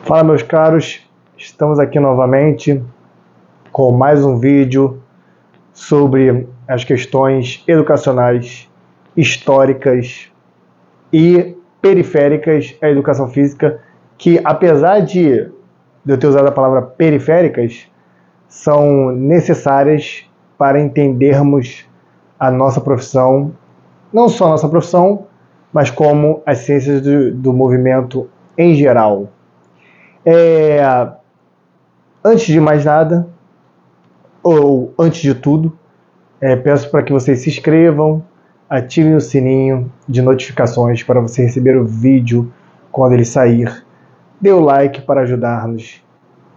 Fala, meus caros, estamos aqui novamente com mais um vídeo sobre as questões educacionais, históricas e periféricas à educação física, que apesar de eu ter usado a palavra periféricas, são necessárias para entendermos a nossa profissão, não só a nossa profissão, mas como as ciências do movimento em geral. Antes de mais nada, ou antes de tudo, peço para que vocês se inscrevam, ativem o sininho de notificações para você receber o vídeo quando ele sair, dê o like para ajudar-nos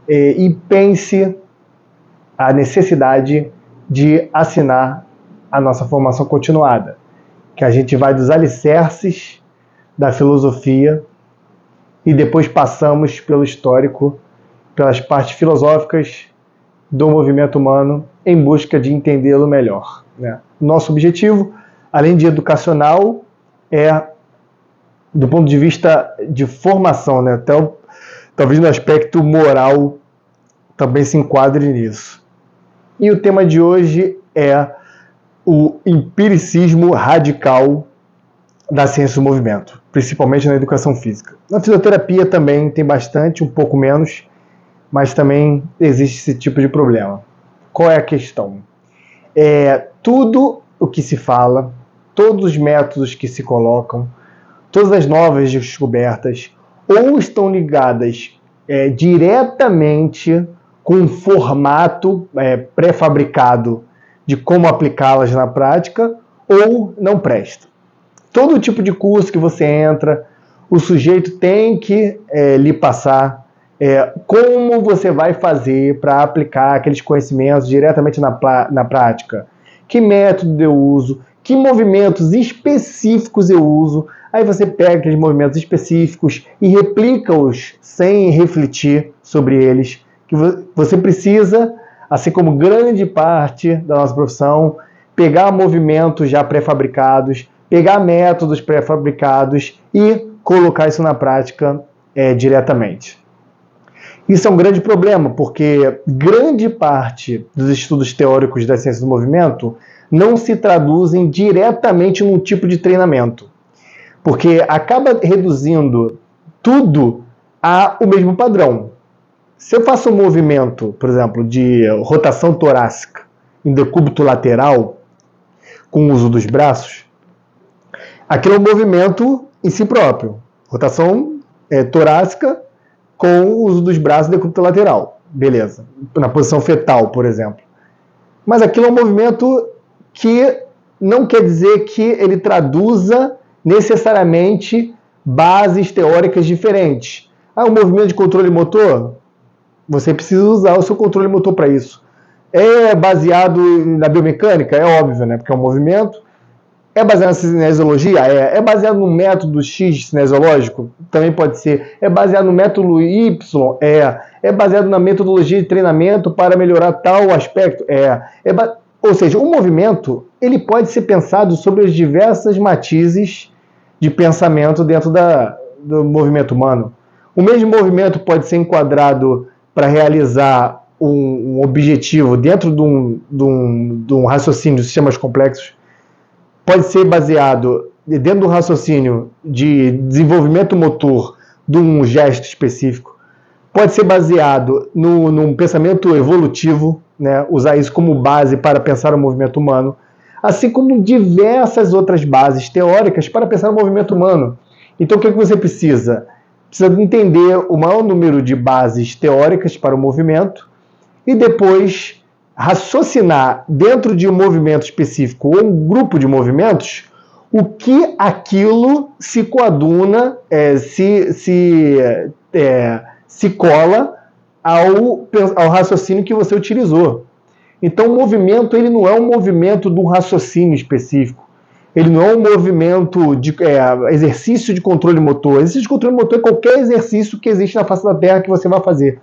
e pense a necessidade de assinar a nossa formação continuada, que a gente vai dos alicerces da filosofia e depois passamos pelo histórico, pelas partes filosóficas do movimento humano em busca de entendê-lo melhor, né? Nosso objetivo, além de educacional, é do ponto de vista de formação, né? Até talvez no aspecto moral também se enquadre nisso. E o tema de hoje é o empiricismo radical da ciência do movimento, principalmente na educação física. Na fisioterapia também tem bastante, um pouco menos, mas também existe esse tipo de problema. Qual é a questão? Tudo o que se fala, todos os métodos que se colocam, todas as novas descobertas, ou estão ligadas diretamente com um formato pré-fabricado de como aplicá-las na prática, ou não presta. Todo tipo de curso que você entra, o sujeito tem que lhe passar como você vai fazer para aplicar aqueles conhecimentos diretamente na prática. Que método eu uso, que movimentos específicos eu uso. Aí você pega aqueles movimentos específicos e replica-os sem refletir sobre eles. Que você precisa, assim como grande parte da nossa profissão, pegar movimentos já pré-fabricados, pegar métodos pré-fabricados e colocar isso na prática diretamente. Isso é um grande problema, porque grande parte dos estudos teóricos da ciência do movimento não se traduzem diretamente num tipo de treinamento, porque acaba reduzindo tudo ao mesmo padrão. Se eu faço um movimento, por exemplo, de rotação torácica em decúbito lateral, com o uso dos braços, aquele é um movimento em si próprio. Rotação torácica com o uso dos braços de decúbito lateral. Beleza. Na posição fetal, por exemplo. Mas aquilo é um movimento que não quer dizer que ele traduza necessariamente bases teóricas diferentes. Um movimento de controle motor? Você precisa usar o seu controle motor para isso. É baseado na biomecânica? É óbvio, né? Porque é um movimento. É baseado na cinesiologia? É baseado no método X cinesiológico? Também pode ser. É baseado no método Y? É baseado na metodologia de treinamento para melhorar tal aspecto? Ou seja, o movimento ele pode ser pensado sobre as diversas matizes de pensamento dentro do movimento humano. O mesmo movimento pode ser enquadrado para realizar um objetivo dentro de um raciocínio de sistemas complexos. Pode ser baseado dentro do raciocínio de desenvolvimento motor de um gesto específico. Pode ser baseado num pensamento evolutivo, né? Usar isso como base para pensar o movimento humano, assim como diversas outras bases teóricas para pensar o movimento humano. Então, o que você precisa? Precisa entender o maior número de bases teóricas para o movimento e depois raciocinar dentro de um movimento específico ou um grupo de movimentos o que aquilo se coaduna, se cola ao raciocínio que você utilizou. Então o movimento ele não é um movimento de um raciocínio específico. Ele não é um movimento de exercício de controle motor. Exercício de controle motor é qualquer exercício que existe na face da Terra que você vai fazer.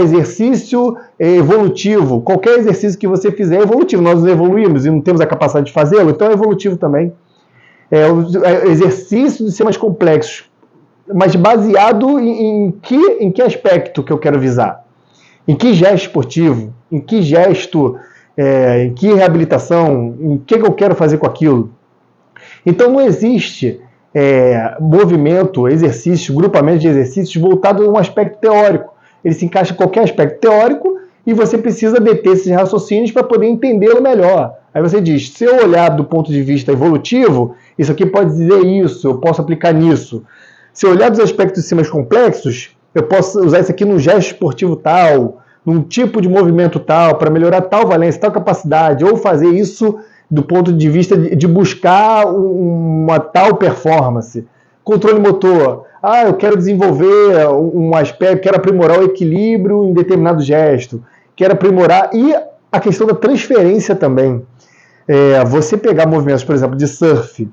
Exercício evolutivo. Qualquer exercício que você fizer é evolutivo. Nós evoluímos e não temos a capacidade de fazê-lo, então é evolutivo também. Exercício de sistemas complexos. mas baseado em que aspecto que eu quero visar? Em que gesto esportivo? Em que gesto, em que reabilitação? Em que eu quero fazer com aquilo? Então não existe movimento, exercício, grupamento de exercícios voltado a um aspecto teórico. Ele se encaixa em qualquer aspecto teórico e você precisa deter esses raciocínios para poder entendê-lo melhor. Aí você diz, se eu olhar do ponto de vista evolutivo, isso aqui pode dizer isso, eu posso aplicar nisso. Se eu olhar dos aspectos mais complexos, eu posso usar isso aqui num gesto esportivo tal, num tipo de movimento tal, para melhorar tal valência, tal capacidade, ou fazer isso do ponto de vista de buscar uma tal performance. Controle motor. Eu quero desenvolver um aspecto, quero aprimorar o equilíbrio em determinado gesto, quero aprimorar. E a questão da transferência também. Você pegar movimentos, por exemplo, de surf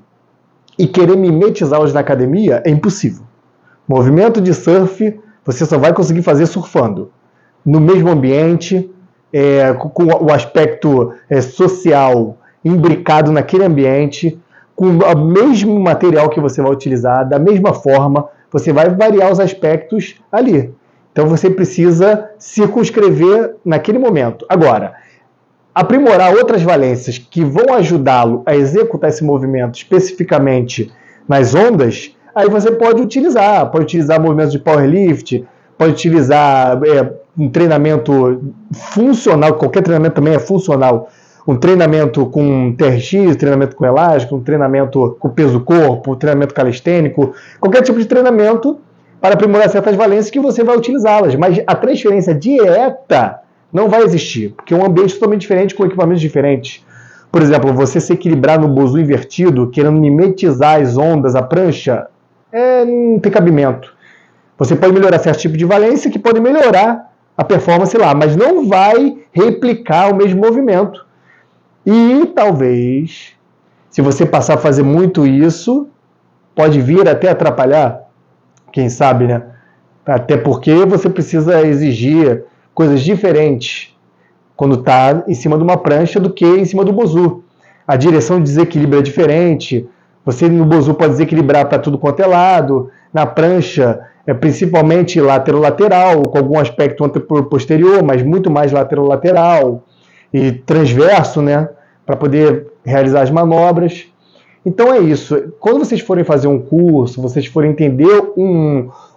e querer mimetizá-los na academia é impossível. Movimento de surf você só vai conseguir fazer surfando. No mesmo ambiente, com o aspecto social imbricado naquele ambiente, com o mesmo material que você vai utilizar, da mesma forma, você vai variar os aspectos ali. Então você precisa circunscrever naquele momento. Agora, aprimorar outras valências que vão ajudá-lo a executar esse movimento especificamente nas ondas, aí você pode utilizar movimentos de powerlift, pode utilizar um treinamento funcional, qualquer treinamento também é funcional, um treinamento com TRX, treinamento com elástico, um treinamento com peso do corpo, um treinamento calistênico, qualquer tipo de treinamento para aprimorar certas valências que você vai utilizá-las. Mas a transferência direta não vai existir, porque é um ambiente totalmente diferente com equipamentos diferentes. Por exemplo, você se equilibrar no bozu invertido, querendo mimetizar as ondas, a prancha, não tem cabimento. Você pode melhorar certo tipo de valência que pode melhorar a performance lá, mas não vai replicar o mesmo movimento. E talvez, se você passar a fazer muito isso, pode vir até atrapalhar, quem sabe, né? Até porque você precisa exigir coisas diferentes quando está em cima de uma prancha do que em cima do bozu. A direção de desequilíbrio é diferente, você no bozu pode desequilibrar para tudo quanto é lado, na prancha principalmente lateral-lateral, com algum aspecto anterior-posterior, mas muito mais lateral-lateral, e transverso, né, para poder realizar as manobras. Então é isso. Quando vocês forem fazer um curso, vocês forem entender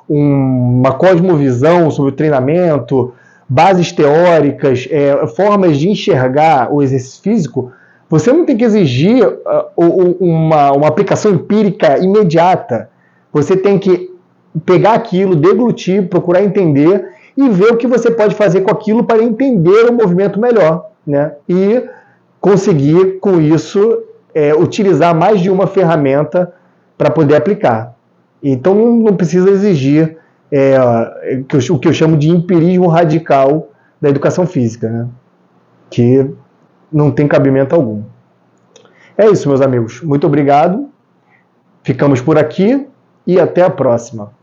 uma cosmovisão sobre o treinamento, bases teóricas, formas de enxergar o exercício físico, você não tem que exigir uma aplicação empírica imediata. Você tem que pegar aquilo, deglutir, procurar entender e ver o que você pode fazer com aquilo para entender o movimento melhor, né? E conseguir, com isso, utilizar mais de uma ferramenta para poder aplicar. Então não precisa exigir o que eu chamo de empirismo radical da educação física, né? Que não tem cabimento algum. É isso, meus amigos. Muito obrigado. Ficamos por aqui e até a próxima.